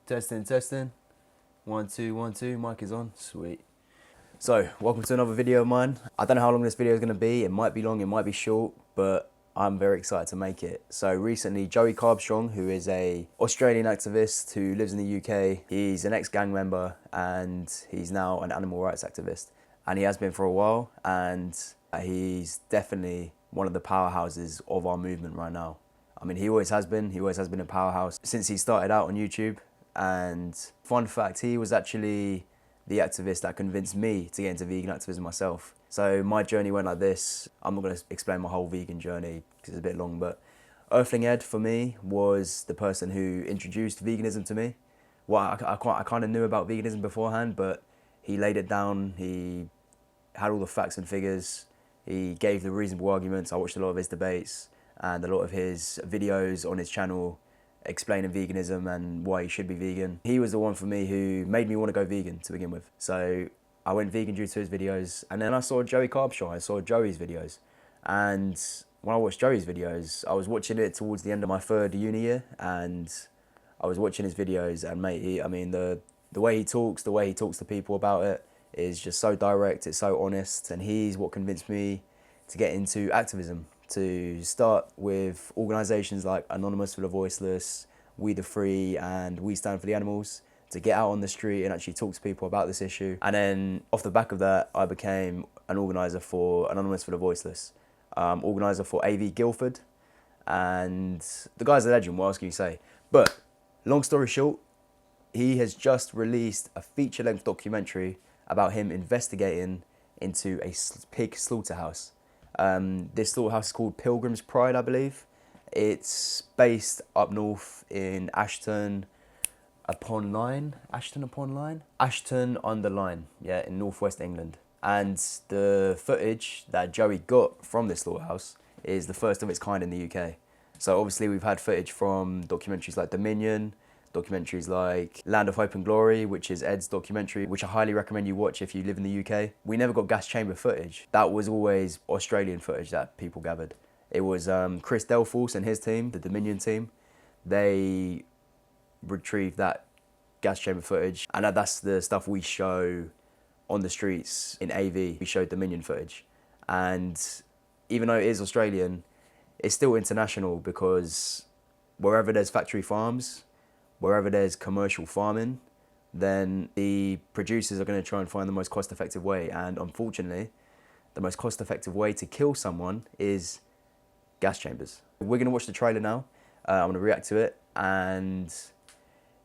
Testing, testing. 1, 2, 1, 2. Mic is on. Sweet. So, welcome to another video of mine. I don't know how long this video is going to be. It might be long, it might be short, but I'm very excited to make it. So recently, Joey Carbstrong, who is a Australian activist who lives in the UK, he's an ex-gang member and he's now an animal rights activist. And he has been for a while, and he's definitely one of the powerhouses of our movement right now. I mean, he always has been a powerhouse since he started out on YouTube. And fun fact, he was actually the activist that convinced me to get into vegan activism myself. So my journey went like this. I'm not going to explain my whole vegan journey because it's a bit long, but Earthling Ed for me was the person who introduced veganism to me. Well, I kind of knew about veganism beforehand, but he laid it down. He had all the facts and figures. He gave the reasonable arguments. I watched a lot of his debates and a lot of his videos on his channel explaining veganism and why you should be vegan. He was the one for me who made me want to go vegan to begin with. So I went vegan due to his videos, and then I saw Joey Carbstrong. I saw Joey's videos, and when I watched Joey's videos, I was watching it towards the end of my third uni year, and I was watching his videos, and mate, the way he talks to people about it is just so direct, it's so honest, and he's what convinced me to get into activism, to start with organisations like Anonymous for the Voiceless, We the Free, and We Stand for the Animals, to get out on the street and actually talk to people about this issue. And then off the back of that, I became an organiser for Anonymous for the Voiceless, organiser for AV Guildford, and the guy's a legend, what else can you say? But long story short, he has just released a feature-length documentary about him investigating into a pig slaughterhouse. This slaughterhouse is called Pilgrim's Pride, I believe. It's based up north in Ashton upon Lyne, yeah, in northwest England. And the footage that Joey got from this slaughterhouse is the first of its kind in the UK. So obviously we've had footage from documentaries like Dominion, documentaries like Land of Hope and Glory, which is Ed's documentary, which I highly recommend you watch if you live in the UK. We never got gas chamber footage. That was always Australian footage that people gathered. It was Chris Delforce and his team, the Dominion team. They retrieved that gas chamber footage, and that's the stuff we show on the streets in AV. We showed Dominion footage, and even though it is Australian, it's still international, because wherever there's factory farms, wherever there's commercial farming, then the producers are going to try and find the most cost-effective way. And unfortunately, the most cost-effective way to kill someone is gas chambers. We're going to watch the trailer now. I'm going to react to it. And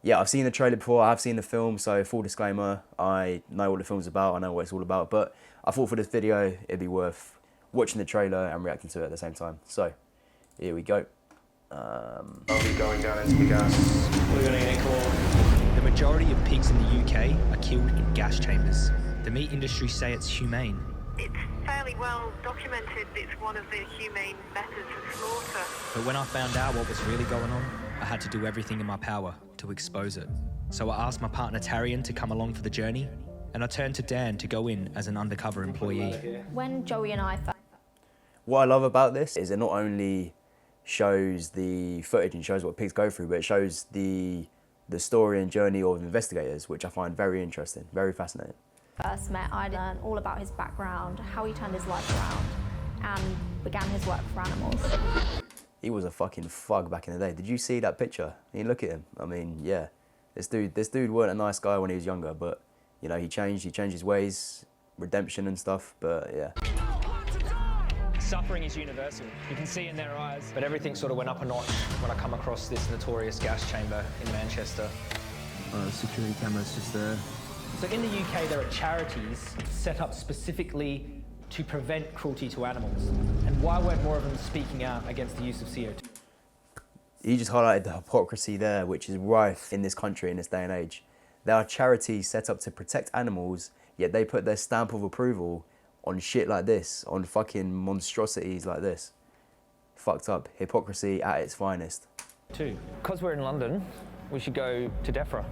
yeah, I've seen the trailer before. I've seen the film, so full disclaimer, I know what the film's about. I know what it's all about. But I thought for this video, it'd be worth watching the trailer and reacting to it at the same time. So here we go. I'll be going down into the gas. We're going to get called. The majority of pigs in the UK are killed in gas chambers. The meat industry say it's humane. It's fairly well documented. It's one of the humane methods of slaughter. But when I found out what was really going on, I had to do everything in my power to expose it. So I asked my partner Tarian to come along for the journey, and I turned to Dan to go in as an undercover employee. When Joey and I... What I love about this is it not only shows the footage and shows what pigs go through, but it shows the story and journey of investigators, which I find very interesting, very fascinating. First met, I learned all about his background, how he turned his life around, and began his work for animals. He was a fucking thug back in the day. Did you see that picture? I mean, look at him. I mean, yeah, this dude weren't a nice guy when he was younger, but you know, he changed his ways, redemption and stuff. But yeah. Suffering is universal. You can see in their eyes. But everything sort of went up a notch when I come across this notorious gas chamber in Manchester. Security cameras just there. So in the UK, there are charities set up specifically to prevent cruelty to animals. And why weren't more of them speaking out against the use of CO2? You just highlighted the hypocrisy there, which is rife in this country in this day and age. There are charities set up to protect animals, yet they put their stamp of approval on shit like this, on fucking monstrosities like this. Fucked up. Hypocrisy at its finest. Because we're in London, we should go to DEFRA.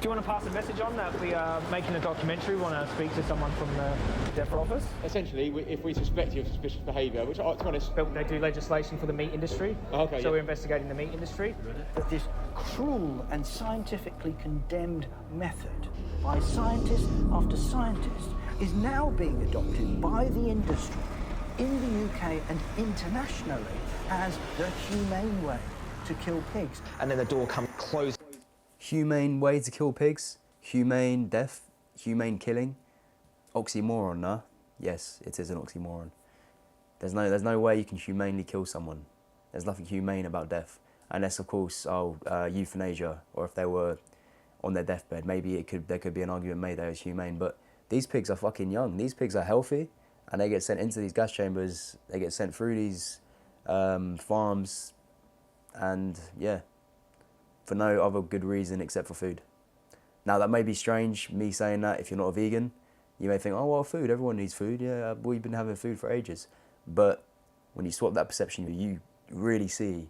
Do you want to pass a message on that we are making a documentary? We want to speak to someone from the DEFRA office? Essentially, if we suspect you of suspicious behaviour, which, to be honest... They do legislation for the meat industry. Okay, so we're investigating the meat industry. That this cruel and scientifically condemned method by scientist after scientist is now being adopted by the industry in the UK and internationally as the humane way to kill pigs. And then the door comes closed. Humane way to kill pigs? Humane death? Humane killing? Oxymoron, nah? Yes, it is an oxymoron. There's no way you can humanely kill someone. There's nothing humane about death. Unless, of course, euthanasia, or if they were on their deathbed, maybe there could be an argument made that it was humane, but these pigs are fucking young. These pigs are healthy, and they get sent into these gas chambers, they get sent through these farms, and yeah, for no other good reason except for food. Now that may be strange, me saying that if you're not a vegan. You may think, oh well, food, everyone needs food, yeah, we've been having food for ages. But when you swap that perception, you really see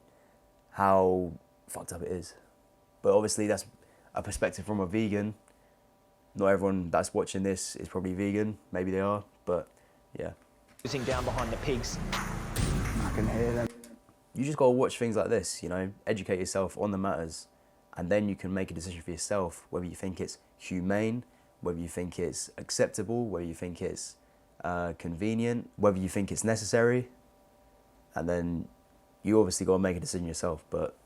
how fucked up it is. But obviously that's a perspective from a vegan. Not everyone that's watching this is probably vegan, maybe they are, but yeah. Sitting down behind the pigs. I can hear them. You just gotta watch things like this, you know, educate yourself on the matters, and then you can make a decision for yourself, whether you think it's humane, whether you think it's acceptable, whether you think it's convenient, whether you think it's necessary, and then you obviously gotta make a decision yourself, but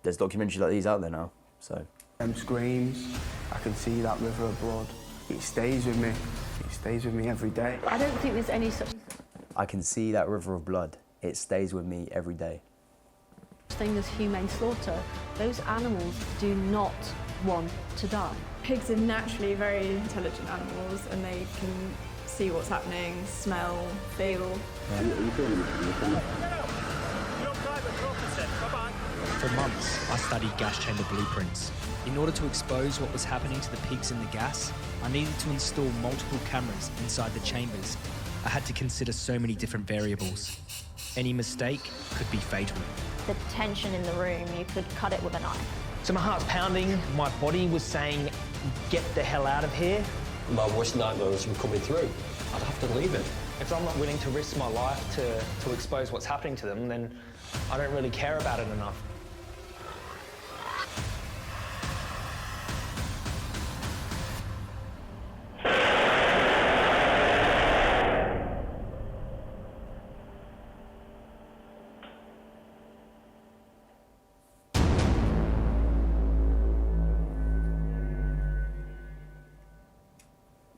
there's documentaries like these out there now, so. Them screams, I can see that river of blood. It stays with me. It stays with me every day. I don't think there's any such I can see that river of blood. It stays with me every day. thing as humane slaughter. Those animals do not want to die. Pigs are naturally very intelligent animals and they can see what's happening, smell, feel. For months, I studied gas chamber blueprints. In order to expose what was happening to the pigs in the gas, I needed to install multiple cameras inside the chambers. I had to consider so many different variables. Any mistake could be fatal. The tension in the room, you could cut it with a knife. So my heart's pounding, my body was saying, get the hell out of here. My worst nightmare was coming through. I'd have to leave it. If I'm not willing to risk my life to expose what's happening to them, then I don't really care about it enough.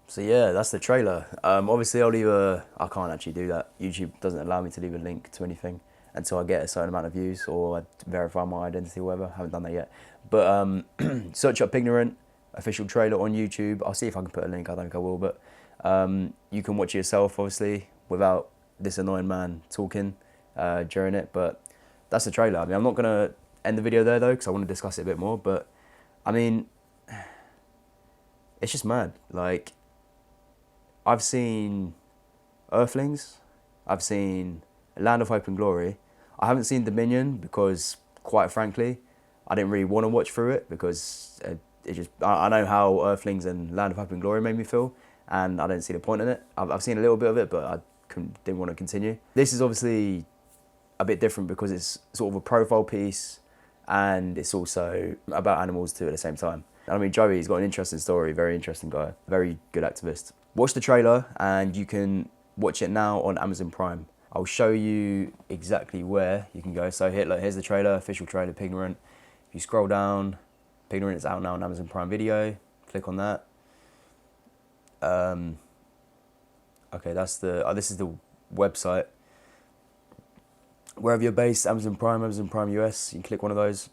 So yeah, that's the trailer. Obviously I'll leave I can't actually do that. YouTube doesn't allow me to leave a link to anything until I get a certain amount of views or I verify my identity or whatever. I haven't done that yet. But search up PIGNORANT, official trailer on YouTube. I'll see if I can put a link, I don't think I will, but you can watch it yourself obviously without this annoying man talking during it. But that's the trailer. I mean, I'm not gonna end the video there though, because I want to discuss it a bit more, but I mean, it's just mad. Like, I've seen Earthlings, I've seen Land of Hope and Glory. I haven't seen Dominion because, quite frankly, I didn't really want to watch through it because I know how Earthlings and Land of Hope and Glory made me feel, and I didn't see the point in it. I've seen a little bit of it, but I didn't want to continue. This is obviously a bit different because it's sort of a profile piece and it's also about animals too at the same time. I mean, Joey's got an interesting story, very interesting guy, very good activist. Watch the trailer and you can watch it now on Amazon Prime. I'll show you exactly where you can go. So here's the trailer, official trailer, PIGNORANT. If you scroll down, PIGNORANT is out now on Amazon Prime Video. Click on that. Okay, that's this is the website. Wherever you're based, Amazon Prime US, you can click one of those,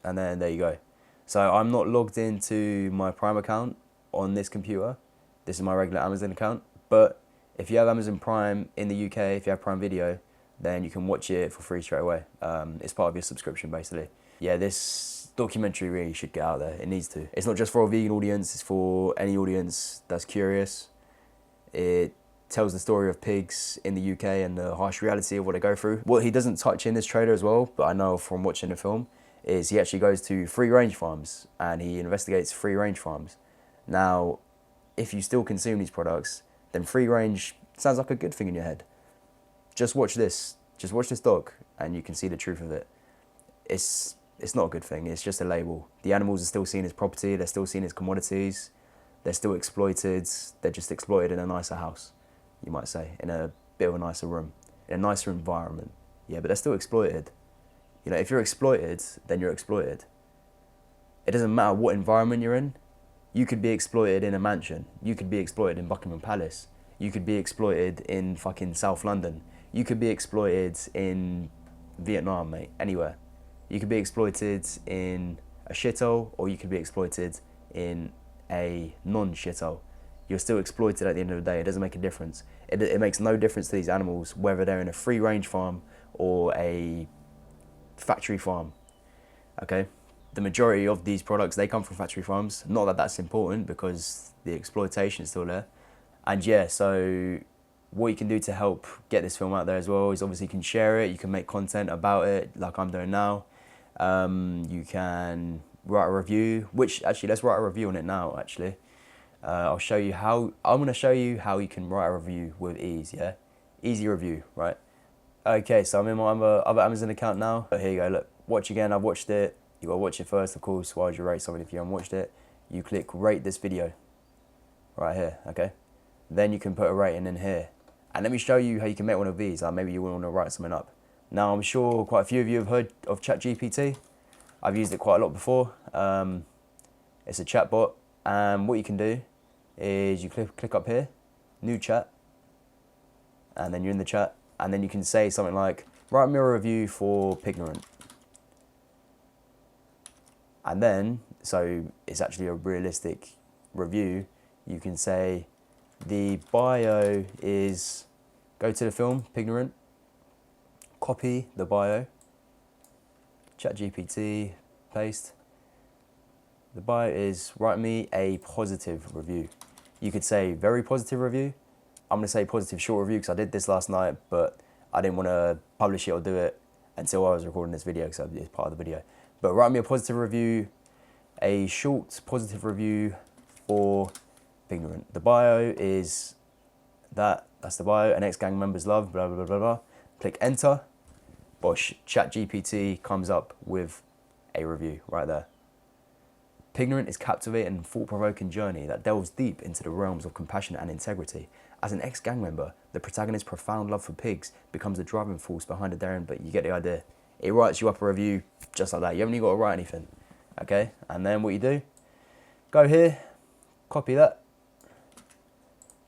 and then there you go. So I'm not logged into my Prime account on this computer. This is my regular Amazon account. But if you have Amazon Prime in the UK, if you have Prime Video, then you can watch it for free straight away. It's part of your subscription, basically. Yeah, this documentary really should get out there. It needs to. It's not just for a vegan audience, it's for any audience that's curious. It tells the story of pigs in the UK and the harsh reality of what they go through. What he doesn't touch in this trailer as well, but I know from watching the film, is he actually goes to free-range farms and he investigates free-range farms. Now, if you still consume these products, then free-range sounds like a good thing in your head. Just watch this. Just watch this doc and you can see the truth of it. It's not a good thing. It's just a label. The animals are still seen as property. They're still seen as commodities. They're still exploited. They're just exploited in a nicer house, you might say, in a bit of a nicer room, in a nicer environment. Yeah, but they're still exploited. You know, if you're exploited, then you're exploited. It doesn't matter what environment you're in. You could be exploited in a mansion. You could be exploited in Buckingham Palace. You could be exploited in fucking South London. You could be exploited in Vietnam, mate, anywhere. You could be exploited in a shithole, or you could be exploited in a non-shithole. You're still exploited at the end of the day. It doesn't make a difference. It makes no difference to these animals, whether they're in a free-range farm or a factory farm, okay? The majority of these products, they come from factory farms. Not that that's important, because the exploitation is still there. And yeah, so what you can do to help get this film out there as well is obviously you can share it, you can make content about it like I'm doing now. You can write a review, which actually, let's write a review on it now actually. I'm gonna show you how you can write a review with ease, yeah? Easy review, right? Okay, so I'm in my other Amazon account now. But here you go, look, watch again, I've watched it. You gotta watch it first, of course. Why would you rate something if you haven't watched it? You click rate this video, right here, okay? Then you can put a rating in here. And let me show you how you can make one of these. Maybe you want to write something up. Now, I'm sure quite a few of you have heard of ChatGPT. I've used it quite a lot before. It's a chatbot, and what you can do is you click up here, new chat, and then you're in the chat, and then you can say something like, write me a review for Pignorant. And then, so it's actually a realistic review, you can say, the bio is, go to the film, Pignorant, copy the bio, ChatGPT, paste. The bio is, write me a positive review. You could say very positive review. I'm gonna say positive short review because I did this last night, but I didn't wanna publish it or do it until I was recording this video because it's part of the video. But write me a positive review, a short positive review for Pignorant. The bio is that's the bio, an ex-gang member's love, blah, blah, blah, blah, blah. Click enter, bosh, ChatGPT comes up with a review right there. Pignorant is captivating and thought-provoking journey that delves deep into the realms of compassion and integrity. As an ex-gang member, the protagonist's profound love for pigs becomes the driving force behind the daring, but you get the idea. It writes you up a review just like that. You haven't even got to write anything, okay? And then what you do, go here, copy that,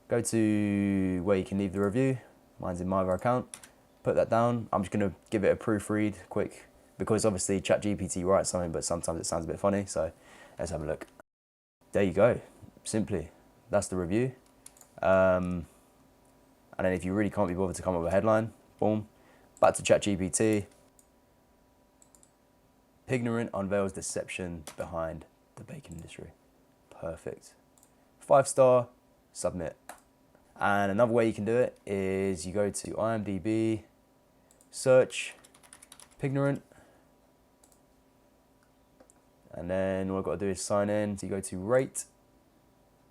go to where you can leave the review. Mine's in my other account. Put that down. I'm just going to give it a proofread quick because obviously ChatGPT writes something, but sometimes it sounds a bit funny. So let's have a look. There you go. Simply, that's the review. And then if you really can't be bothered to come up with a headline, boom, back to ChatGPT. Pignorant unveils deception behind the bacon industry. Perfect. 5-star, submit. And another way you can do it is you go to IMDb, search Pignorant, and then all I've got to do is sign in. So you go to rate,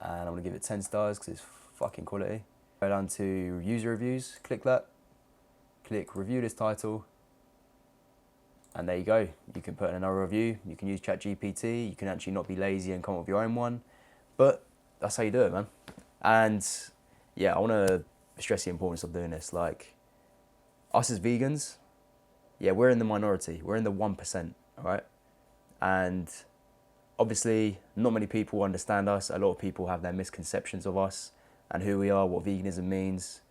and I'm gonna give it 10 stars because it's fucking quality. Go down to user reviews, click that, click review this title, and there you go. You can put in another review. You can use ChatGPT. You can actually not be lazy and come up with your own one, but that's how you do it, man. And yeah, I want to stress the importance of doing this. Like, us as vegans, yeah, we're in the minority. We're in the 1%, all right? And obviously, not many people understand us. A lot of people have their misconceptions of us and who we are, what veganism means.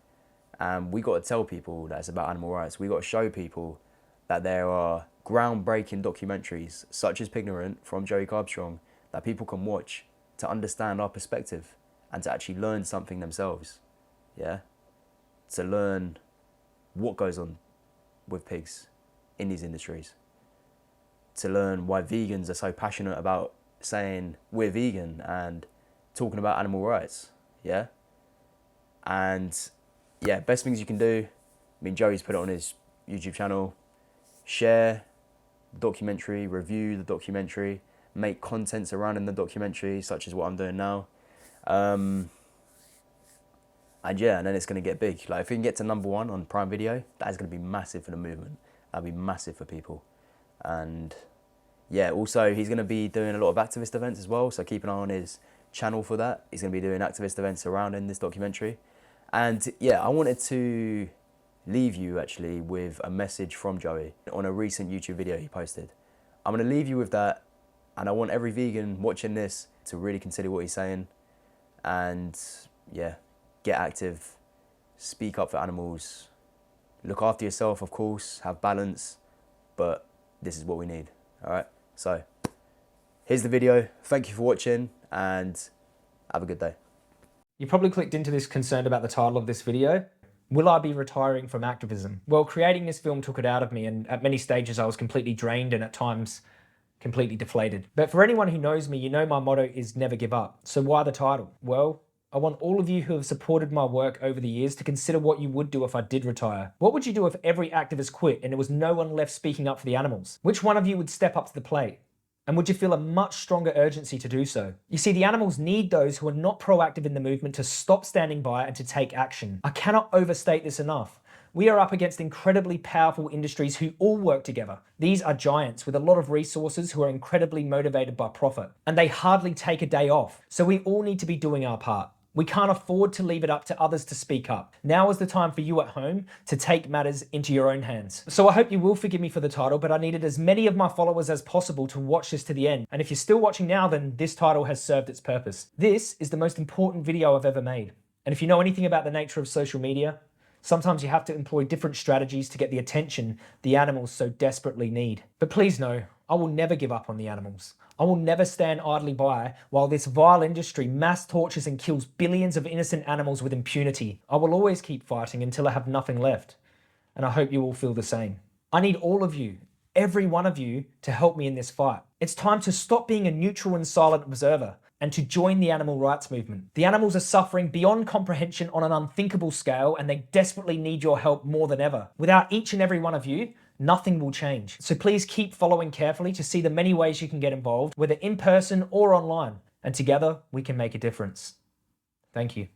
And we got to tell people that it's about animal rights. We got to show people that there are groundbreaking documentaries, such as Pignorant from Joey Carbstrong, that people can watch to understand our perspective and to actually learn something themselves, yeah? To learn what goes on with pigs in these industries. To learn why vegans are so passionate about saying we're vegan and talking about animal rights, yeah? And yeah, best things you can do, I mean, Joey's put it on his YouTube channel, share, the documentary, review the documentary, make content surrounding the documentary, such as what I'm doing now. And yeah, and then it's going to get big. Like if we can get to #1 on Prime Video, that is going to be massive for the movement. That'll be massive for people. And yeah, also he's going to be doing a lot of activist events as well, so keep an eye on his channel for that. He's going to be doing activist events surrounding this documentary. And yeah, I wanted to leave you actually with a message from Joey on a recent YouTube video he posted. I'm going to leave you with that, and I want every vegan watching this to really consider what he's saying. And yeah, get active, speak up for animals, look after yourself, of course, have balance, but this is what we need, all right? So here's the video. Thank you for watching, and have a good day. You probably clicked into this concerned about the title of this video. Will I be retiring from activism? Well, creating this film took it out of me, and at many stages I was completely drained and at times completely deflated. But for anyone who knows me, you know my motto is never give up. So why the title? Well, I want all of you who have supported my work over the years to consider what you would do if I did retire. What would you do if every activist quit and there was no one left speaking up for the animals? Which one of you would step up to the plate? And would you feel a much stronger urgency to do so? You see, the animals need those who are not proactive in the movement to stop standing by and to take action. I cannot overstate this enough. We are up against incredibly powerful industries who all work together. These are giants with a lot of resources who are incredibly motivated by profit, and they hardly take a day off. So we all need to be doing our part. We can't afford to leave it up to others to speak up. Now is the time for you at home to take matters into your own hands. So I hope you will forgive me for the title, but I needed as many of my followers as possible to watch this to the end. And if you're still watching now, then this title has served its purpose. This is the most important video I've ever made. And if you know anything about the nature of social media, sometimes you have to employ different strategies to get the attention the animals so desperately need. But please know, I will never give up on the animals. I will never stand idly by while this vile industry mass tortures and kills billions of innocent animals with impunity. I will always keep fighting until I have nothing left. And I hope you all feel the same. I need all of you, every one of you, to help me in this fight. It's time to stop being a neutral and silent observer and to join the animal rights movement. The animals are suffering beyond comprehension on an unthinkable scale, and they desperately need your help more than ever. Without each and every one of you, nothing will change. So please keep following carefully to see the many ways you can get involved, whether in person or online. And together, we can make a difference. Thank you.